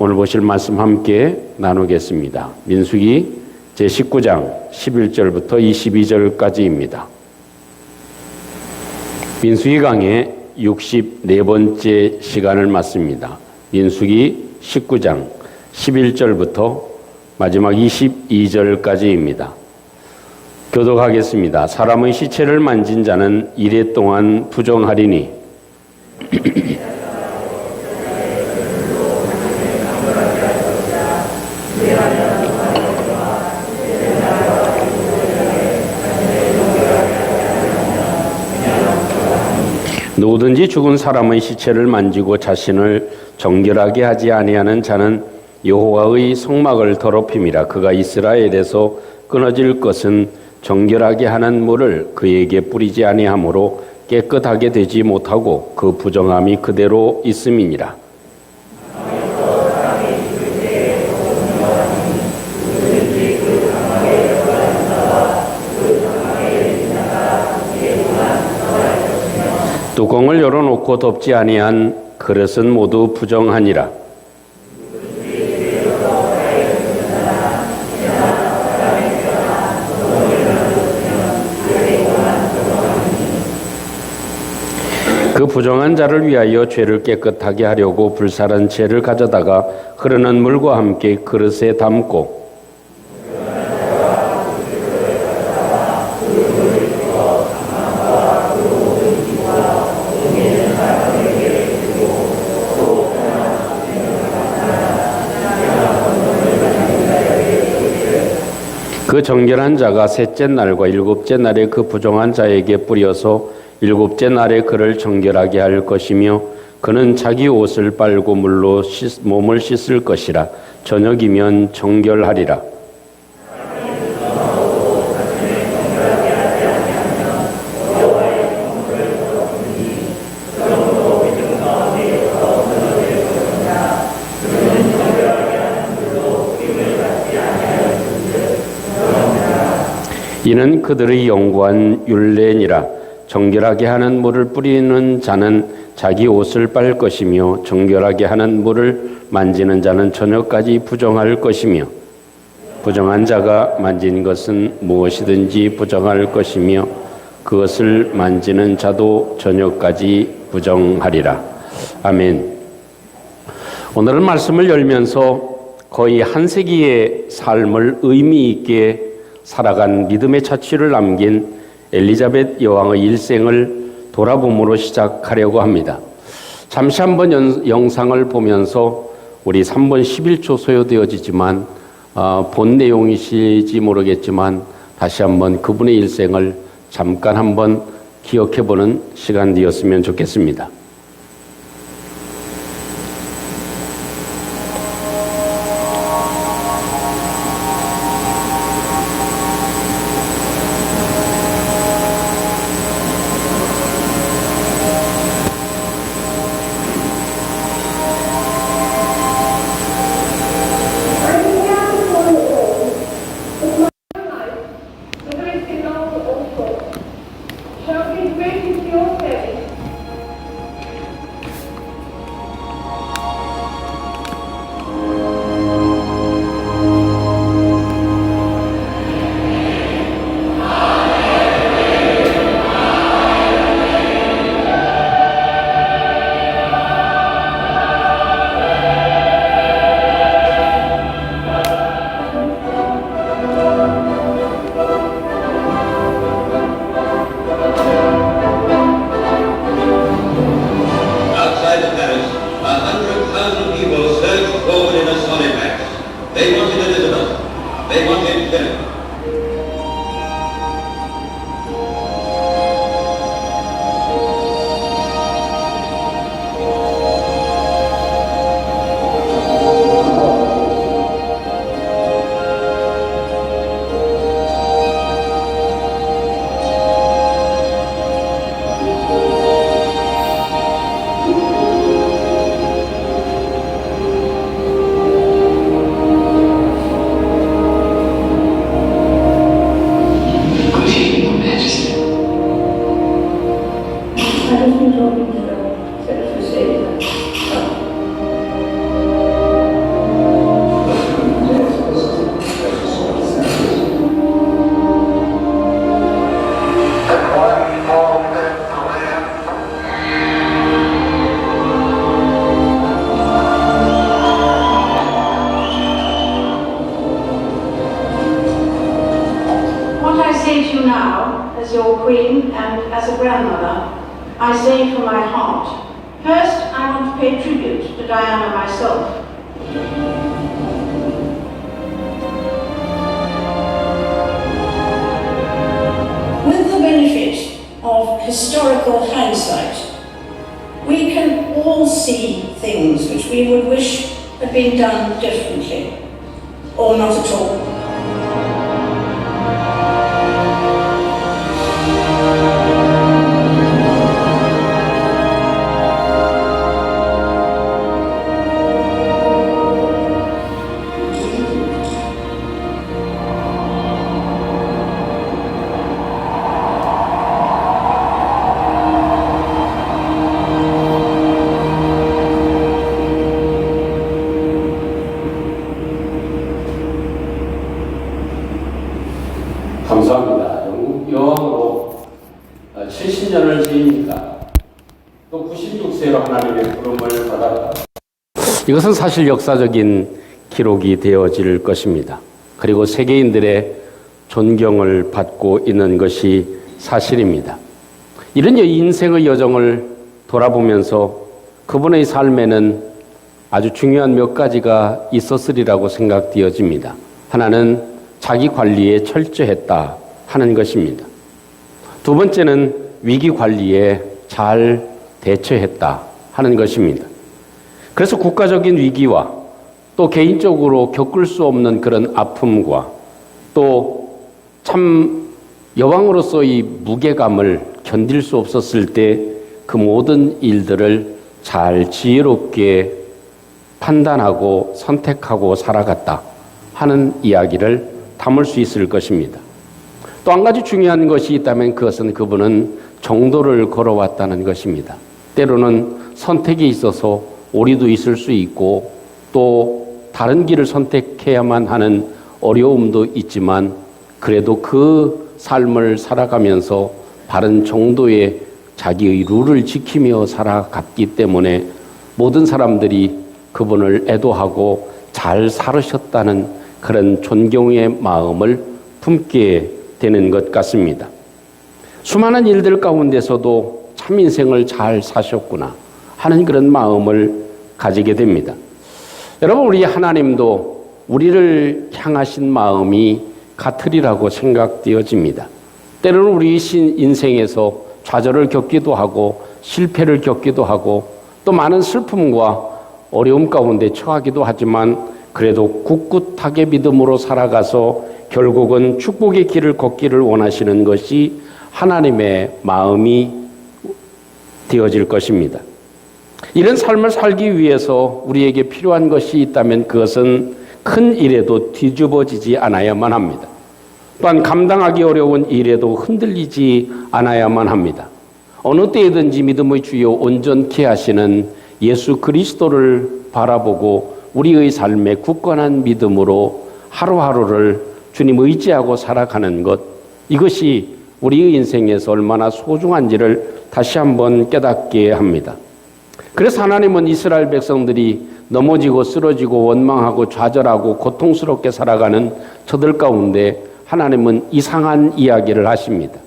오늘 보실 말씀 함께 나누겠습니다. 민수기 제19장 11절부터 22절까지입니다. 민수기 강의 64번째 시간을 맞습니다. 민수기 19장 11절부터 마지막 22절까지입니다. 교독하겠습니다. 사람의 시체를 만진 자는 이래 동안 부정하리니 누구든지 죽은 사람의 시체를 만지고 자신을 정결하게 하지 아니하는 자는 여호와의 성막을 더럽힘이라. 그가 이스라엘에서 끊어질 것은 정결하게 하는 물을 그에게 뿌리지 아니하므로 깨끗하게 되지 못하고 그 부정함이 그대로 있음이니라. 뚜껑을 열어놓고 덮지 아니한 그릇은 모두 부정하니라. 그 부정한 자를 위하여 죄를 깨끗하게 하려고 불살은 채를 가져다가 흐르는 물과 함께 그릇에 담고 그 정결한 자가 셋째 날과 일곱째 날에 그 부정한 자에게 뿌려서 일곱째 날에 그를 정결하게 할 것이며 그는 자기 옷을 빨고 물로 몸을 씻을 것이라. 저녁이면 정결하리라. 이는 그들의 영구한 율례니라. 정결하게 하는 물을 뿌리는 자는 자기 옷을 빨 것이며 정결하게 하는 물을 만지는 자는 저녁까지 부정할 것이며 부정한 자가 만진 것은 무엇이든지 부정할 것이며 그것을 만지는 자도 저녁까지 부정하리라. 아멘. 오늘 말씀을 열면서 거의 한 세기의 삶을 의미 있게 살아간 믿음의 자취를 남긴 엘리자벳 여왕의 일생을 돌아봄으로 시작하려고 합니다. 잠시 한번 영상을 보면서 우리 3분 11초 소요되어지지만 본 내용이실지 모르겠지만 다시 한번 그분의 일생을 잠깐 한번 기억해보는 시간 되었으면 좋겠습니다. say from my heart, first I want to pay tribute to Diana myself. With the benefit of historical hindsight, we can all see things which we would wish had been done differently, or not at all. 감사합니다. 영국 여왕으로 70년을 지니까 또 96세로 하나님의 부름을 받았다. 이것은 사실 역사적인 기록이 되어질 것입니다. 그리고 세계인들의 존경을 받고 있는 것이 사실입니다. 이런 인생의 여정을 돌아보면서 그분의 삶에는 아주 중요한 몇 가지가 있었으리라고 생각되어집니다. 하나는 자기 관리에 철저했다 하는 것입니다. 두 번째는 위기 관리에 잘 대처했다 하는 것입니다. 그래서 국가적인 위기와 또 개인적으로 겪을 수 없는 그런 아픔과 또 참 여왕으로서의 무게감을 견딜 수 없었을 때 그 모든 일들을 잘 지혜롭게 판단하고 선택하고 살아갔다 하는 이야기를 담을 수 있을 것입니다. 또 한 가지 중요한 것이 있다면 그것은 그분은 정도를 걸어왔다는 것입니다. 때로는 선택에 있어서 오리도 있을 수 있고 또 다른 길을 선택해야만 하는 어려움도 있지만 그래도 그 삶을 살아가면서 바른 정도의 자기의 룰을 지키며 살아갔기 때문에 모든 사람들이 그분을 애도하고 잘 살으셨다는 그런 존경의 마음을 품게 되는 것 같습니다. 수많은 일들 가운데서도 참 인생을 잘 사셨구나 하는 그런 마음을 가지게 됩니다. 여러분, 우리 하나님도 우리를 향하신 마음이 같으리라고 생각되어집니다. 때로는 우리 인생에서 좌절을 겪기도 하고 실패를 겪기도 하고 또 많은 슬픔과 어려움 가운데 처하기도 하지만 그래도 꿋꿋하게 믿음으로 살아가서 결국은 축복의 길을 걷기를 원하시는 것이 하나님의 마음이 되어질 것입니다. 이런 삶을 살기 위해서 우리에게 필요한 것이 있다면 그것은 큰 일에도 뒤집어지지 않아야만 합니다. 또한 감당하기 어려운 일에도 흔들리지 않아야만 합니다. 어느 때든지 믿음의 주요 온전케 하시는 예수 그리스도를 바라보고 우리의 삶에 굳건한 믿음으로 하루하루를 주님 의지하고 살아가는 것, 이것이 우리의 인생에서 얼마나 소중한지를 다시 한번 깨닫게 합니다. 그래서 하나님은 이스라엘 백성들이 넘어지고 쓰러지고 원망하고 좌절하고 고통스럽게 살아가는 저들 가운데 하나님은 이상한 이야기를 하십니다.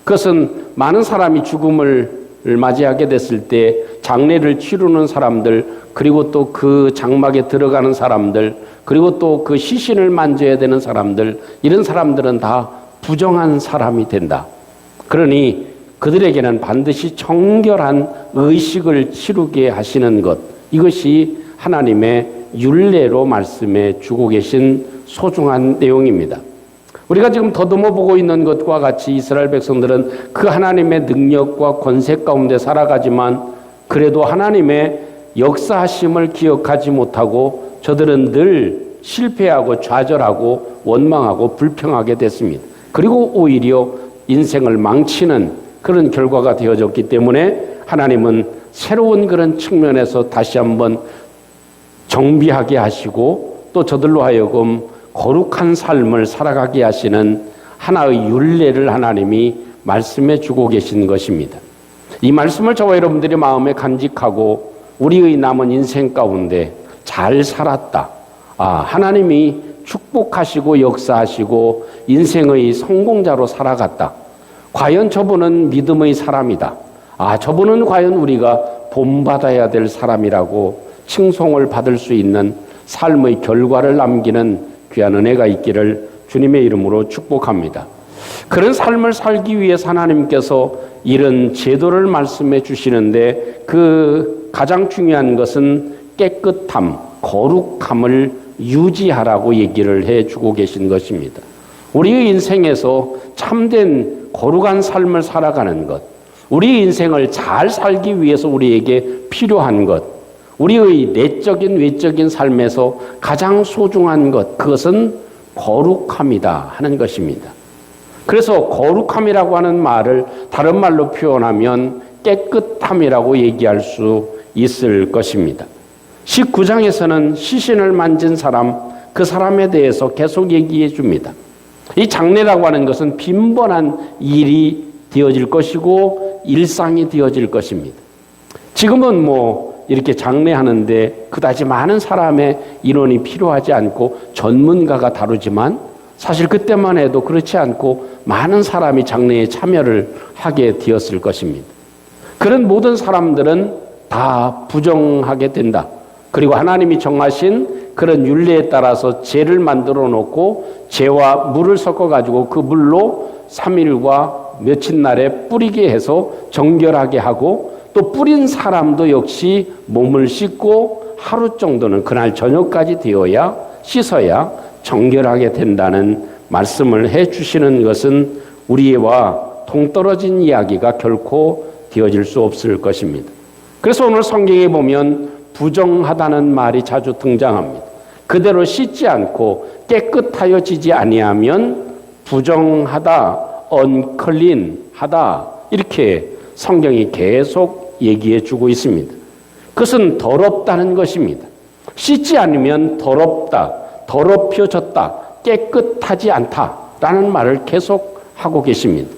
그것은 많은 사람이 죽음을 맞이하게 됐을 때 장례를 치르는 사람들, 그리고 또 그 장막에 들어가는 사람들, 그리고 또 그 시신을 만져야 되는 사람들, 이런 사람들은 다 부정한 사람이 된다. 그러니 그들에게는 반드시 정결한 의식을 치르게 하시는 것, 이것이 하나님의 율례로 말씀해 주고 계신 소중한 내용입니다. 우리가 지금 더듬어 보고 있는 것과 같이 이스라엘 백성들은 그 하나님의 능력과 권세 가운데 살아가지만 그래도 하나님의 역사하심을 기억하지 못하고 저들은 늘 실패하고 좌절하고 원망하고 불평하게 됐습니다. 그리고 오히려 인생을 망치는 그런 결과가 되어졌기 때문에 하나님은 새로운 그런 측면에서 다시 한번 정비하게 하시고 또 저들로 하여금 거룩한 삶을 살아가게 하시는 하나의 율례를 하나님이 말씀해 주고 계신 것입니다. 이 말씀을 저와 여러분들이 마음에 간직하고 우리의 남은 인생 가운데 잘 살았다. 하나님이 축복하시고 역사하시고 인생의 성공자로 살아갔다. 과연 저분은 믿음의 사람이다. 아, 저분은 과연 우리가 본받아야 될 사람이라고 칭송을 받을 수 있는 삶의 결과를 남기는 귀한 은혜가 있기를 주님의 이름으로 축복합니다. 그런 삶을 살기 위해서 하나님께서 이런 제도를 말씀해 주시는데 그 가장 중요한 것은 깨끗함, 거룩함을 유지하라고 얘기를 해주고 계신 것입니다. 우리의 인생에서 참된 거룩한 삶을 살아가는 것, 우리 인생을 잘 살기 위해서 우리에게 필요한 것, 우리의 내적인 외적인 삶에서 가장 소중한 것, 그것은 거룩함이다 하는 것입니다. 그래서 거룩함이라고 하는 말을 다른 말로 표현하면 깨끗함이라고 얘기할 수 있을 것입니다. 19장에서는 시신을 만진 사람, 그 사람에 대해서 계속 얘기해 줍니다. 이 장례라고 하는 것은 빈번한 일이 되어질 것이고 일상이 되어질 것입니다. 지금은 이렇게 장례하는데 그다지 많은 사람의 인원이 필요하지 않고 전문가가 다루지만 사실 그때만 해도 그렇지 않고 많은 사람이 장례에 참여를 하게 되었을 것입니다. 그런 모든 사람들은 다 부정하게 된다. 그리고 하나님이 정하신 그런 율례에 따라서 재를 만들어 놓고 재와 물을 섞어 가지고 그 물로 3일과 며칠 날에 뿌리게 해서 정결하게 하고 또 뿌린 사람도 역시 몸을 씻고 하루 정도는 그날 저녁까지 되어야 씻어야 정결하게 된다는 말씀을 해 주시는 것은 우리와 동떨어진 이야기가 결코 되어질 수 없을 것입니다. 그래서 오늘 성경에 보면 부정하다는 말이 자주 등장합니다. 그대로 씻지 않고 깨끗하여지지 아니하면 부정하다, unclean하다 이렇게 성경이 계속 얘기해 주고 있습니다. 그것은 더럽다는 것입니다. 씻지 않으면 더럽다, 더럽혀졌다, 깨끗하지 않다라는 말을 계속 하고 계십니다.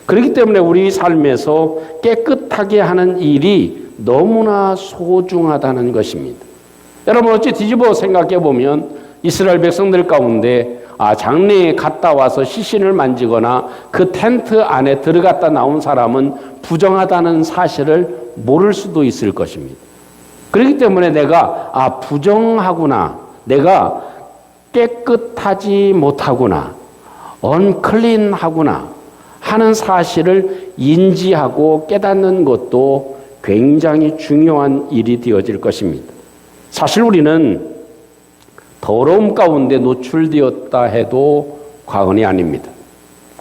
그렇기 때문에 우리 삶에서 깨끗하게 하는 일이 너무나 소중하다는 것입니다. 여러분 어찌 뒤집어 생각해 보면 이스라엘 백성들 가운데 장례에 갔다 와서 시신을 만지거나 그 텐트 안에 들어갔다 나온 사람은 부정하다는 사실을 모를 수도 있을 것입니다. 그렇기 때문에 내가 부정하구나, 내가 깨끗하지 못하구나, unclean하구나 하는 사실을 인지하고 깨닫는 것도 굉장히 중요한 일이 되어질 것입니다. 사실 우리는 더러움 가운데 노출되었다 해도 과언이 아닙니다.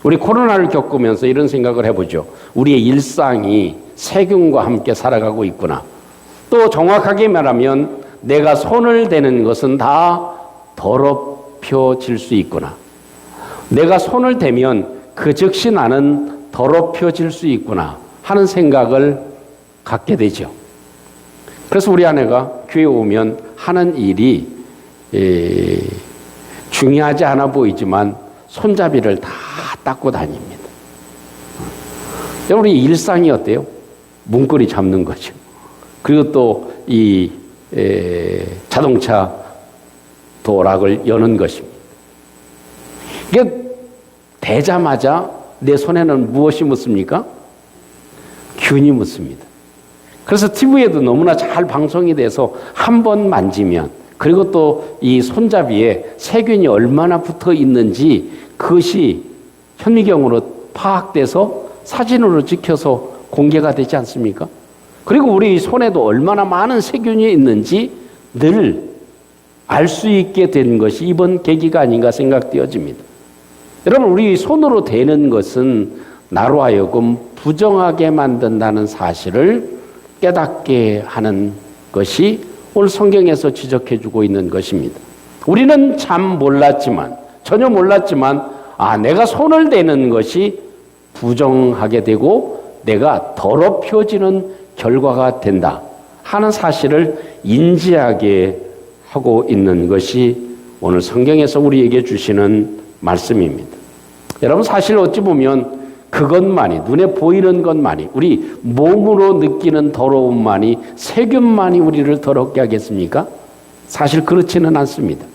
우리 코로나를 겪으면서 이런 생각을 해보죠. 우리의 일상이 세균과 함께 살아가고 있구나. 또 정확하게 말하면 내가 손을 대는 것은 다 더럽혀질 수 있구나. 내가 손을 대면 그 즉시 나는 더럽혀질 수 있구나 하는 생각을 갖게 되죠. 그래서 우리 아내가 교회 오면 하는 일이 중요하지 않아 보이지만 손잡이를 다 닦고 다닙니다. 우리 일상이 어때요? 문고리 잡는 거죠. 그리고 또 이 자동차 도락을 여는 것입니다. 이게 대자마자 내 손에는 무엇이 묻습니까? 균이 묻습니다. 그래서 TV에도 너무나 잘 방송이 돼서 한 번 만지면 그리고 또 이 손잡이에 세균이 얼마나 붙어 있는지 그것이 현미경으로 파악돼서 사진으로 찍혀서 공개가 되지 않습니까? 그리고 우리 손에도 얼마나 많은 세균이 있는지 늘 알 수 있게 된 것이 이번 계기가 아닌가 생각되어집니다. 여러분 우리 손으로 대는 것은 나로 하여금 부정하게 만든다는 사실을 깨닫게 하는 것이 오늘 성경에서 지적해주고 있는 것입니다. 우리는 전혀 몰랐지만 내가 손을 대는 것이 부정하게 되고 내가 더럽혀지는 결과가 된다 하는 사실을 인지하게 하고 있는 것이 오늘 성경에서 우리에게 주시는 말씀입니다. 여러분 사실 어찌 보면 그것만이 눈에 보이는 것만이 우리 몸으로 느끼는 더러움만이 세균만이 우리를 더럽게 하겠습니까? 사실 그렇지는 않습니다.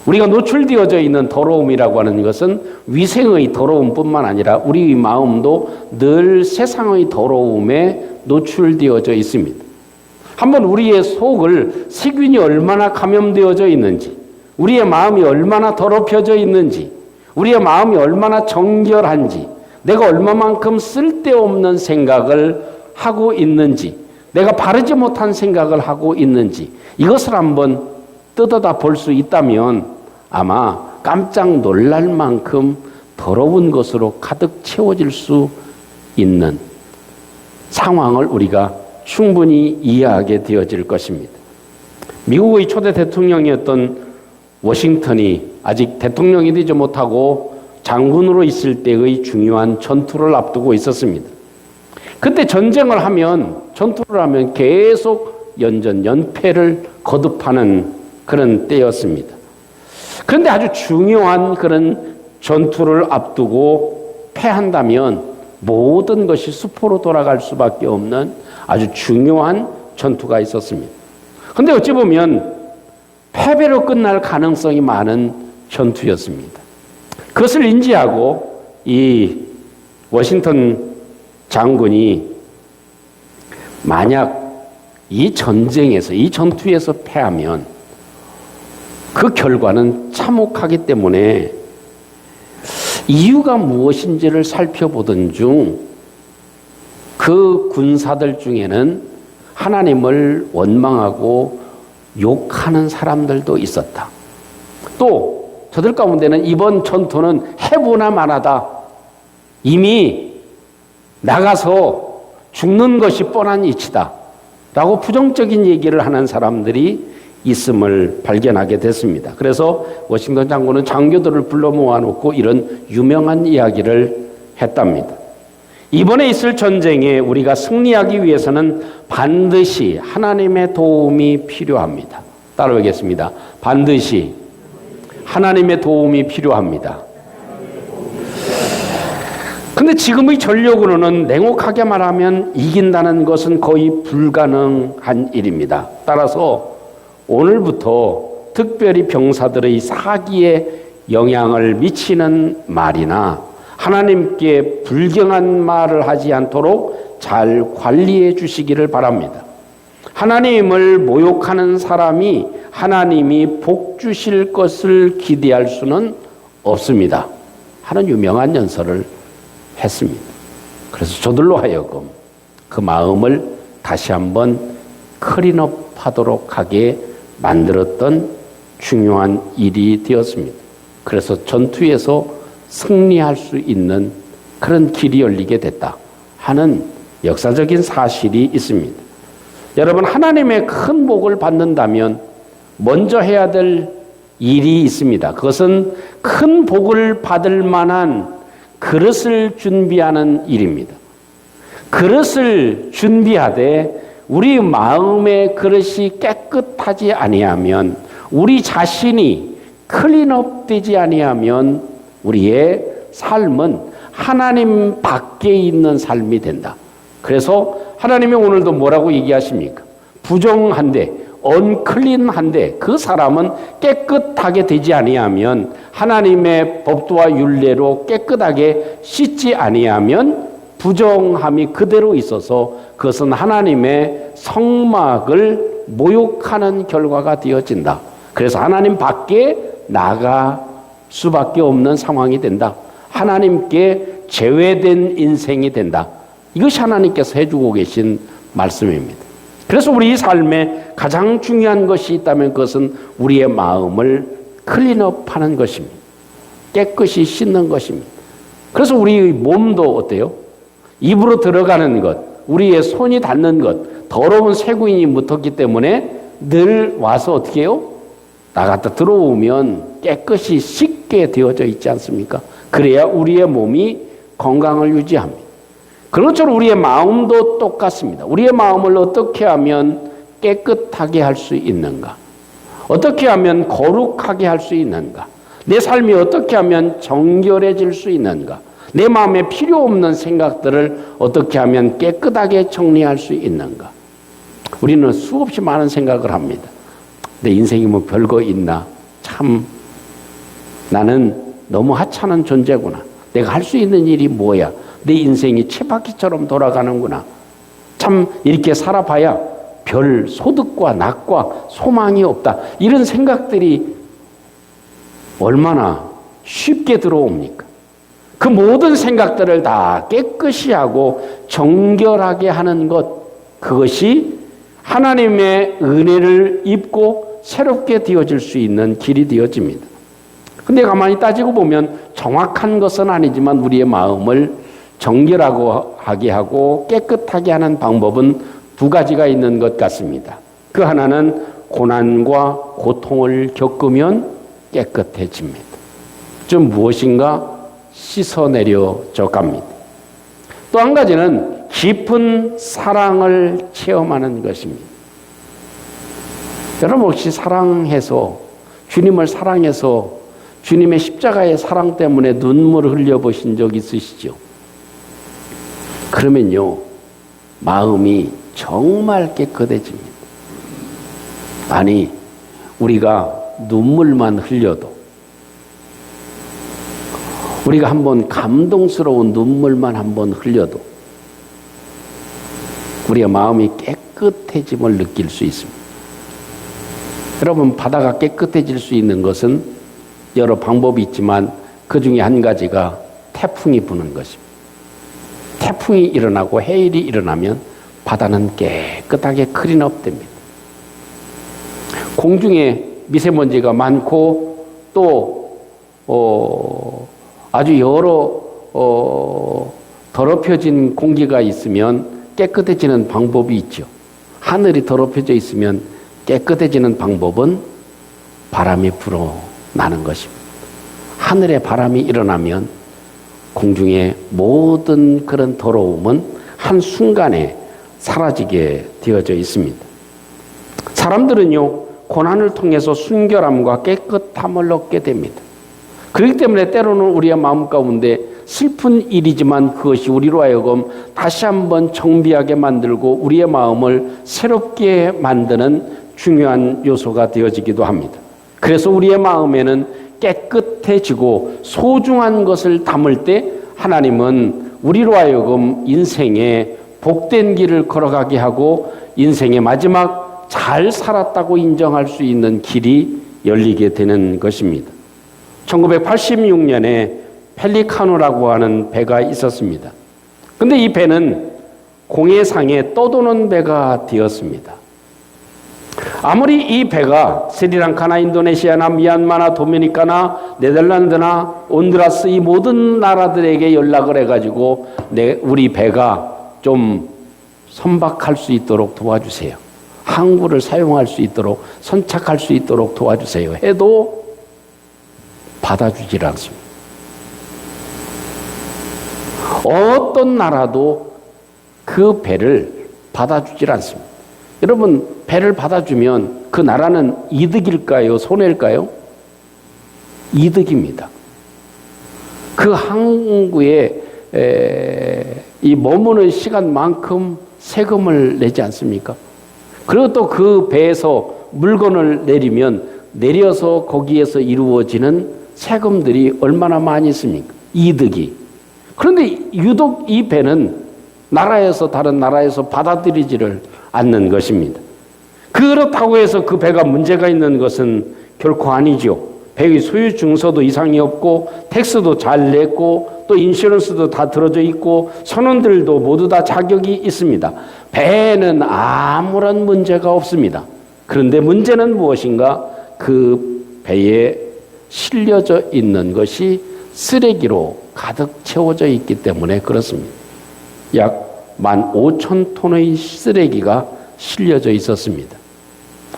우리가 노출되어져 있는 더러움이라고 하는 것은 위생의 더러움뿐만 아니라 우리 마음도 늘 세상의 더러움에 노출되어져 있습니다. 한번 우리의 속을 세균이 얼마나 감염되어져 있는지, 우리의 마음이 얼마나 더럽혀져 있는지, 우리의 마음이 얼마나 정결한지, 내가 얼마만큼 쓸데없는 생각을 하고 있는지, 내가 바르지 못한 생각을 하고 있는지, 이것을 한번 뜯어다 볼 수 있다면 아마 깜짝 놀랄 만큼 더러운 것으로 가득 채워질 수 있는 상황을 우리가 충분히 이해하게 되어질 것입니다. 미국의 초대 대통령이었던 워싱턴이 아직 대통령이 되지 못하고 장군으로 있을 때의 중요한 전투를 앞두고 있었습니다. 그때 전투를 하면 계속 연패를 거듭하는 그런 때였습니다. 그런데 아주 중요한 그런 전투를 앞두고 패한다면 모든 것이 수포로 돌아갈 수밖에 없는 아주 중요한 전투가 있었습니다. 그런데 어찌 보면 패배로 끝날 가능성이 많은 전투였습니다. 그것을 인지하고 이 워싱턴 장군이 만약 이 전투에서 패하면 그 결과는 참혹하기 때문에 이유가 무엇인지를 살펴보던 중 그 군사들 중에는 하나님을 원망하고 욕하는 사람들도 있었다. 또 저들 가운데는 이번 전투는 해보나 마나다. 이미 나가서 죽는 것이 뻔한 이치다. 라고 부정적인 얘기를 하는 사람들이 있음을 발견하게 됐습니다. 그래서 워싱턴 장군은 장교들을 불러 모아놓고 이런 유명한 이야기를 했답니다. 이번에 있을 전쟁에 우리가 승리하기 위해서는 반드시 하나님의 도움이 필요합니다. 따라오겠습니다. 반드시 하나님의 도움이 필요합니다. 근데 지금의 전력으로는 냉혹하게 말하면 이긴다는 것은 거의 불가능한 일입니다. 따라서 오늘부터 특별히 병사들의 사기에 영향을 미치는 말이나 하나님께 불경한 말을 하지 않도록 잘 관리해 주시기를 바랍니다. 하나님을 모욕하는 사람이 하나님이 복 주실 것을 기대할 수는 없습니다. 하는 유명한 연설을 했습니다. 그래서 저들로 하여금 그 마음을 다시 한번 클린업 하도록 하게 만들었던 중요한 일이 되었습니다. 그래서 전투에서 승리할 수 있는 그런 길이 열리게 됐다 하는 역사적인 사실이 있습니다. 여러분, 하나님의 큰 복을 받는다면 먼저 해야 될 일이 있습니다. 그것은 큰 복을 받을 만한 그릇을 준비하는 일입니다. 그릇을 준비하되 우리 마음의 그릇이 깨끗하지 아니하면, 우리 자신이 클린업 되지 아니하면 우리의 삶은 하나님 밖에 있는 삶이 된다. 그래서 하나님이 오늘도 뭐라고 얘기하십니까? 부정한데, 언클린한데 그 사람은 깨끗하게 되지 아니하면, 하나님의 법도와 율례로 깨끗하게 씻지 아니하면 부정함이 그대로 있어서 그것은 하나님의 성막을 모욕하는 결과가 되어진다. 그래서 하나님 밖에 나가 수밖에 없는 상황이 된다. 하나님께 제외된 인생이 된다. 이것이 하나님께서 해주고 계신 말씀입니다. 그래서 우리 삶에 가장 중요한 것이 있다면 그것은 우리의 마음을 클린업하는 것입니다. 깨끗이 씻는 것입니다. 그래서 우리 몸도 어때요? 입으로 들어가는 것, 우리의 손이 닿는 것, 더러운 세균이 묻었기 때문에 늘 와서 어떻게 해요? 나갔다 들어오면 깨끗이 씻게 되어져 있지 않습니까? 그래야 우리의 몸이 건강을 유지합니다. 그런 것처럼 우리의 마음도 똑같습니다. 우리의 마음을 어떻게 하면 깨끗하게 할 수 있는가? 어떻게 하면 거룩하게 할 수 있는가? 내 삶이 어떻게 하면 정결해질 수 있는가? 내 마음에 필요 없는 생각들을 어떻게 하면 깨끗하게 정리할 수 있는가? 우리는 수없이 많은 생각을 합니다. 내 인생이 뭐 별거 있나? 참 나는 너무 하찮은 존재구나. 내가 할 수 있는 일이 뭐야? 내 인생이 쳇바퀴처럼 돌아가는구나. 참 이렇게 살아봐야 별 소득과 낙과 소망이 없다. 이런 생각들이 얼마나 쉽게 들어옵니까? 그 모든 생각들을 다 깨끗이 하고 정결하게 하는 것, 그것이 하나님의 은혜를 입고 새롭게 되어질 수 있는 길이 되어집니다. 근데 가만히 따지고 보면 정확한 것은 아니지만 우리의 마음을 정결하게 하고 깨끗하게 하는 방법은 두 가지가 있는 것 같습니다. 그 하나는 고난과 고통을 겪으면 깨끗해집니다. 좀 무엇인가 씻어내려져 갑니다. 또 한 가지는 깊은 사랑을 체험하는 것입니다. 여러분 혹시 주님을 사랑해서 주님의 십자가의 사랑 때문에 눈물을 흘려보신 적 있으시죠? 그러면요, 마음이 정말 깨끗해집니다. 아니, 우리가 눈물만 흘려도, 우리가 한번 감동스러운 눈물만 한번 흘려도 우리의 마음이 깨끗해짐을 느낄 수 있습니다. 여러분, 바다가 깨끗해질 수 있는 것은 여러 방법이 있지만 그 중에 한 가지가 태풍이 부는 것입니다. 태풍이 일어나고 해일이 일어나면 바다는 깨끗하게 클린업됩니다. 공중에 미세먼지가 많고 또 아주 여러 더럽혀진 공기가 있으면 깨끗해지는 방법이 있죠. 하늘이 더럽혀져 있으면 깨끗해지는 방법은 바람이 불어나는 것입니다. 하늘에 바람이 일어나면 공중의 모든 그런 더러움은 한순간에 사라지게 되어져 있습니다. 사람들은요, 고난을 통해서 순결함과 깨끗함을 얻게 됩니다. 그렇기 때문에 때로는 우리의 마음 가운데 슬픈 일이지만 그것이 우리로 하여금 다시 한번 정비하게 만들고 우리의 마음을 새롭게 만드는 중요한 요소가 되어지기도 합니다. 그래서 우리의 마음에는 깨끗해지고 소중한 것을 담을 때 하나님은 우리로 하여금 인생의 복된 길을 걸어가게 하고 인생의 마지막 잘 살았다고 인정할 수 있는 길이 열리게 되는 것입니다. 1986년에 펠리카노라고 하는 배가 있었습니다. 근데 이 배는 공해상에 떠도는 배가 되었습니다. 아무리 이 배가 스리랑카나 인도네시아나 미얀마나 도미니카나 네덜란드나 온두라스 이 모든 나라들에게 연락을 해가지고 우리 배가 좀 선박할 수 있도록 도와주세요. 항구를 사용할 수 있도록 선착할 수 있도록 도와주세요. 해도 받아주질 않습니다. 어떤 나라도 그 배를 받아주질 않습니다. 여러분, 배를 받아주면 그 나라는 이득일까요? 손해일까요? 이득입니다. 그 항구에 이 머무는 시간만큼 세금을 내지 않습니까? 그리고 또 그 배에서 물건을 내려서 거기에서 이루어지는 세금들이 얼마나 많이 있습니까? 이득이. 그런데 유독 이 배는 다른 나라에서 받아들이지를 않는 것입니다. 그렇다고 해서 그 배가 문제가 있는 것은 결코 아니죠. 배의 소유 증서도 이상이 없고 텍스도 잘 냈고 또 인슈런스도 다 들어져 있고 선원들도 모두 다 자격이 있습니다. 배에는 아무런 문제가 없습니다. 그런데 문제는 무엇인가? 그 배에 실려져 있는 것이 쓰레기로 가득 채워져 있기 때문에 그렇습니다. 약 15,000톤의 쓰레기가 실려져 있었습니다.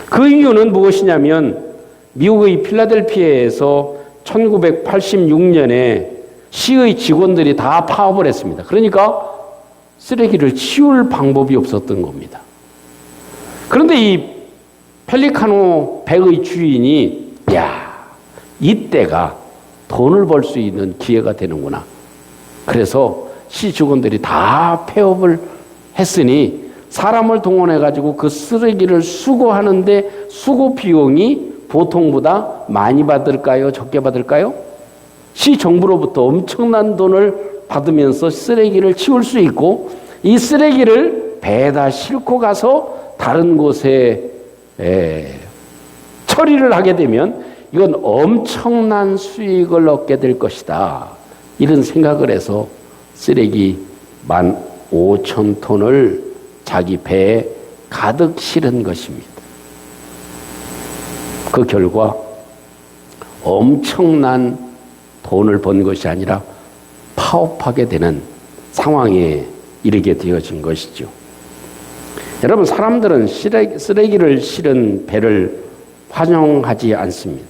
그 이유는 무엇이냐면 미국의 필라델피아에서 1986년에 시의 직원들이 다 파업을 했습니다. 그러니까 쓰레기를 치울 방법이 없었던 겁니다. 그런데 이 펠리카노 배의 주인이 이때가 돈을 벌 수 있는 기회가 되는구나. 그래서 시 직원들이 다 폐업을 했으니 사람을 동원해가지고 그 쓰레기를 수거하는데 수거 비용이 보통보다 많이 받을까요? 적게 받을까요? 시정부로부터 엄청난 돈을 받으면서 쓰레기를 치울 수 있고, 이 쓰레기를 배에다 싣고 가서 다른 곳에 처리를 하게 되면 이건 엄청난 수익을 얻게 될 것이다. 이런 생각을 해서 쓰레기 15,000톤을 자기 배에 가득 실은 것입니다. 그 결과 엄청난 돈을 번 것이 아니라 파업하게 되는 상황에 이르게 되어진 것이죠. 여러분, 사람들은 쓰레기를 실은 배를 환영하지 않습니다.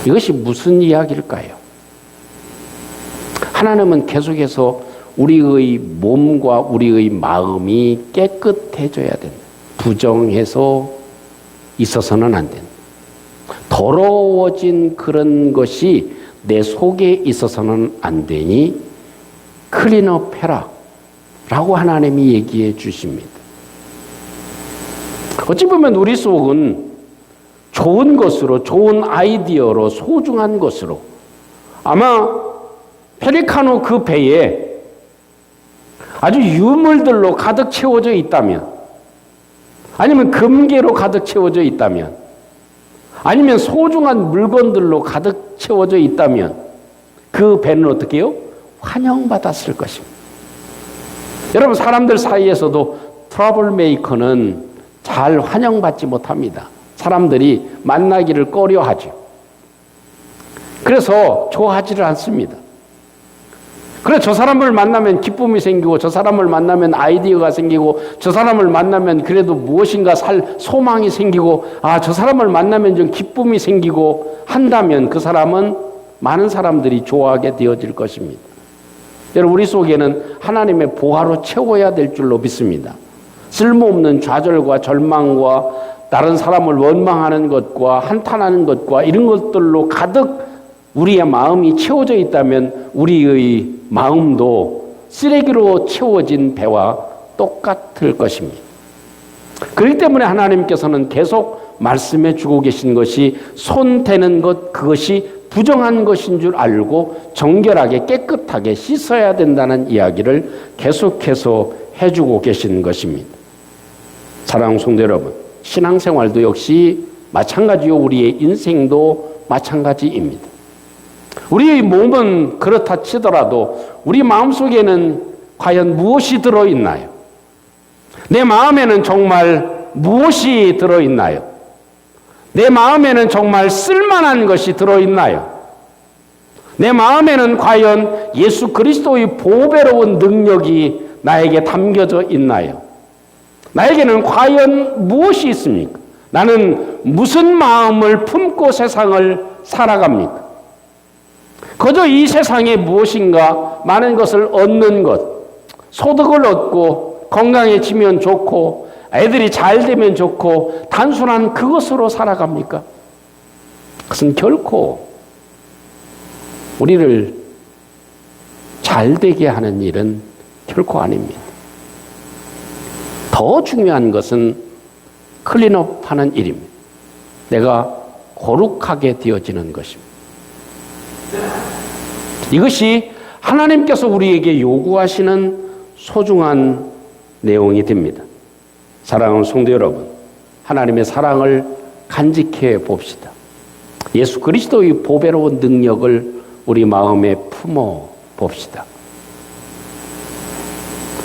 이것이 무슨 이야기일까요? 하나님은 계속해서 우리의 몸과 우리의 마음이 깨끗해져야 된다. 부정해서 있어서는 안 된다. 더러워진 그런 것이 내 속에 있어서는 안 되니 클린업해라 라고 하나님이 얘기해 주십니다. 어찌 보면 우리 속은 좋은 것으로, 좋은 아이디어로, 소중한 것으로, 아마 페리카노 그 배에 아주 유물들로 가득 채워져 있다면, 아니면 금괴로 가득 채워져 있다면, 아니면 소중한 물건들로 가득 채워져 있다면 그 배는 어떻게 해요? 환영받았을 것입니다. 여러분, 사람들 사이에서도 트러블 메이커는 잘 환영받지 못합니다. 사람들이 만나기를 꺼려하죠. 그래서 좋아하지를 않습니다. 그래서 저 사람을 만나면 기쁨이 생기고, 저 사람을 만나면 아이디어가 생기고, 저 사람을 만나면 그래도 무엇인가 살 소망이 생기고, 저 사람을 만나면 좀 기쁨이 생기고 한다면 그 사람은 많은 사람들이 좋아하게 되어질 것입니다. 여러분, 우리 속에는 하나님의 보화로 채워야 될 줄로 믿습니다. 쓸모없는 좌절과 절망과 다른 사람을 원망하는 것과 한탄하는 것과 이런 것들로 가득 우리의 마음이 채워져 있다면 우리의 마음도 쓰레기로 채워진 배와 똑같을 것입니다. 그렇기 때문에 하나님께서는 계속 말씀해 주고 계신 것이 손 대는 것, 그것이 부정한 것인 줄 알고 정결하게 깨끗하게 씻어야 된다는 이야기를 계속해서 해주고 계신 것입니다. 사랑하는 성도 여러분, 신앙생활도 역시 마찬가지요. 우리의 인생도 마찬가지입니다. 우리의 몸은 그렇다 치더라도 우리 마음속에는 과연 무엇이 들어있나요? 내 마음에는 정말 무엇이 들어있나요? 내 마음에는 정말 쓸만한 것이 들어있나요? 내 마음에는 과연 예수 그리스도의 보배로운 능력이 나에게 담겨져 있나요? 나에게는 과연 무엇이 있습니까? 나는 무슨 마음을 품고 세상을 살아갑니까? 그저 이 세상에 무엇인가 많은 것을 얻는 것, 소득을 얻고 건강해지면 좋고 애들이 잘 되면 좋고 단순한 그것으로 살아갑니까? 그것은 결코 우리를 잘 되게 하는 일은 결코 아닙니다. 더 중요한 것은 클린업하는 일입니다. 내가 거룩하게 되어지는 것입니다. 이것이 하나님께서 우리에게 요구하시는 소중한 내용이 됩니다. 사랑하는 성도 여러분, 하나님의 사랑을 간직해 봅시다. 예수 그리스도의 보배로운 능력을 우리 마음에 품어 봅시다.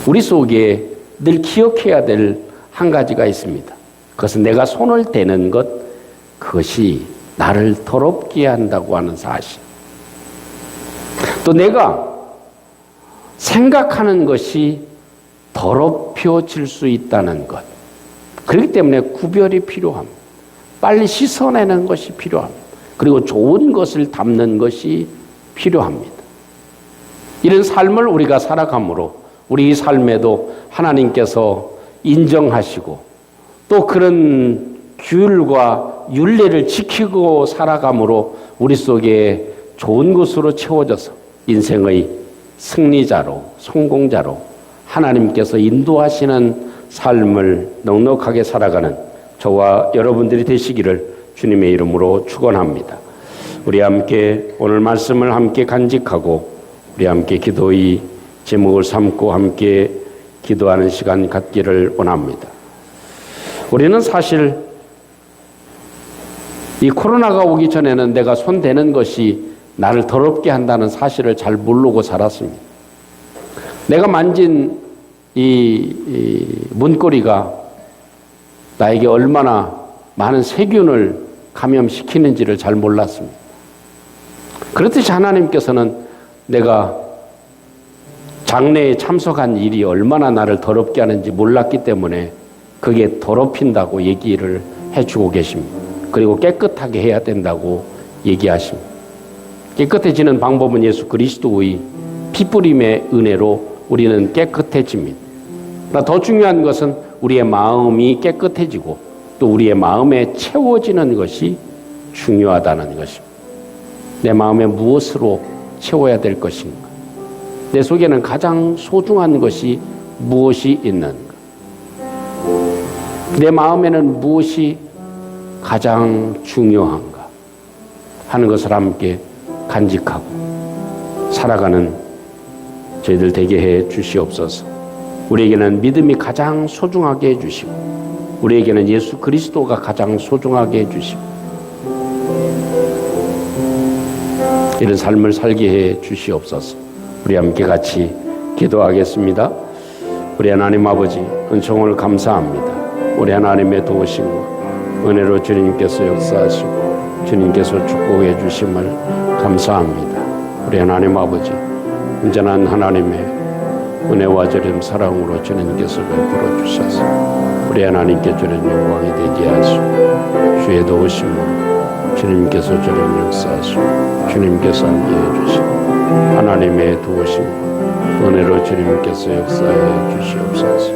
우리 속에 늘 기억해야 될 한 가지가 있습니다. 그것은 내가 손을 대는 것, 그것이 나를 더럽게 한다고 하는 사실. 또 내가 생각하는 것이 더럽혀질 수 있다는 것. 그렇기 때문에 구별이 필요합니다. 빨리 씻어내는 것이 필요합니다. 그리고 좋은 것을 담는 것이 필요합니다. 이런 삶을 우리가 살아감으로 우리 삶에도 하나님께서 인정하시고 또 그런 규율과 윤례를 지키고 살아감으로 우리 속에 좋은 것으로 채워져서 인생의 승리자로, 성공자로 하나님께서 인도하시는 삶을 넉넉하게 살아가는 저와 여러분들이 되시기를 주님의 이름으로 축원합니다. 우리 함께 오늘 말씀을 함께 간직하고 우리 함께 기도의 제목을 삼고 함께 기도하는 시간 갖기를 원합니다. 우리는 사실 이 코로나가 오기 전에는 내가 손대는 것이 나를 더럽게 한다는 사실을 잘 모르고 살았습니다. 내가 만진 이 문고리가 나에게 얼마나 많은 세균을 감염시키는지를 잘 몰랐습니다. 그렇듯이 하나님께서는 내가 장례에 참석한 일이 얼마나 나를 더럽게 하는지 몰랐기 때문에 그게 더럽힌다고 얘기를 해주고 계십니다. 그리고 깨끗하게 해야 된다고 얘기하십니다. 깨끗해지는 방법은 예수 그리스도의 피뿌림의 은혜로 우리는 깨끗해집니다. 그러나 더 중요한 것은 우리의 마음이 깨끗해지고 또 우리의 마음에 채워지는 것이 중요하다는 것입니다. 내 마음에 무엇으로 채워야 될 것인가? 내 속에는 가장 소중한 것이 무엇이 있는가? 내 마음에는 무엇이 가장 중요한가? 하는 것을 함께 간직하고 살아가는 저희들 되게 해 주시옵소서. 우리에게는 믿음이 가장 소중하게 해주시고 우리에게는 예수 그리스도가 가장 소중하게 해주시고 이런 삶을 살게 해 주시옵소서. 우리 함께 같이 기도하겠습니다. 우리 하나님 아버지 은총을 감사합니다. 우리 하나님의 도우심과 은혜로 주님께서 역사하시고 주님께서 축복해 주심을 감사합니다. 우리 하나님 아버지 온전한 하나님의 은혜와 저림 사랑으로 주님께서 베풀어 주셔서 우리 하나님께 주는 영광이 되게 하시고 주의 도우심으로 주님께서 저림 역사하시고 주님께서 함께해 주시고 하나님의 도우심과 은혜로 주님께서 역사해 주시옵소서.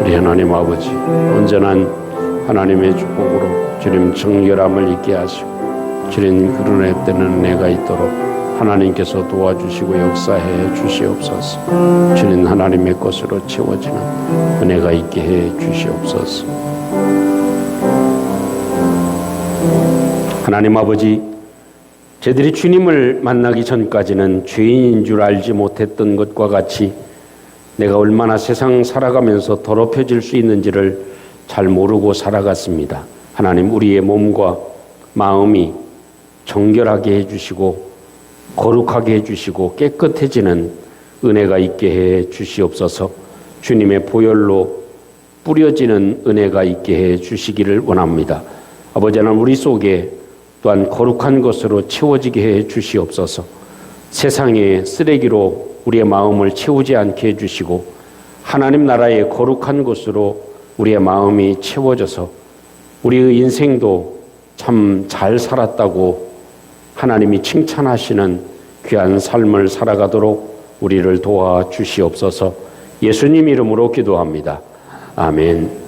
우리 하나님 아버지 온전한 하나님의 축복으로 주님 정결함을 있게 하시고 주님 그런 때는 은혜가 있도록 하나님께서 도와주시고 역사해 주시옵소서. 주님 하나님의 것으로 채워지는 은혜가 있게 해 주시옵소서. 하나님 아버지, 저희들이 주님을 만나기 전까지는 죄인인 줄 알지 못했던 것과 같이 내가 얼마나 세상 살아가면서 더럽혀질 수 있는지를 잘 모르고 살아갔습니다. 하나님, 우리의 몸과 마음이 정결하게 해주시고 거룩하게 해주시고 깨끗해지는 은혜가 있게 해 주시옵소서. 주님의 보혈로 뿌려지는 은혜가 있게 해 주시기를 원합니다. 아버지 하나님, 우리 속에 또한 거룩한 것으로 채워지게 해 주시옵소서. 세상의 쓰레기로 우리의 마음을 채우지 않게 해주시고 하나님 나라의 거룩한 것으로 우리의 마음이 채워져서 우리의 인생도 참 잘 살았다고 하나님이 칭찬하시는 귀한 삶을 살아가도록 우리를 도와주시옵소서. 예수님 이름으로 기도합니다. 아멘.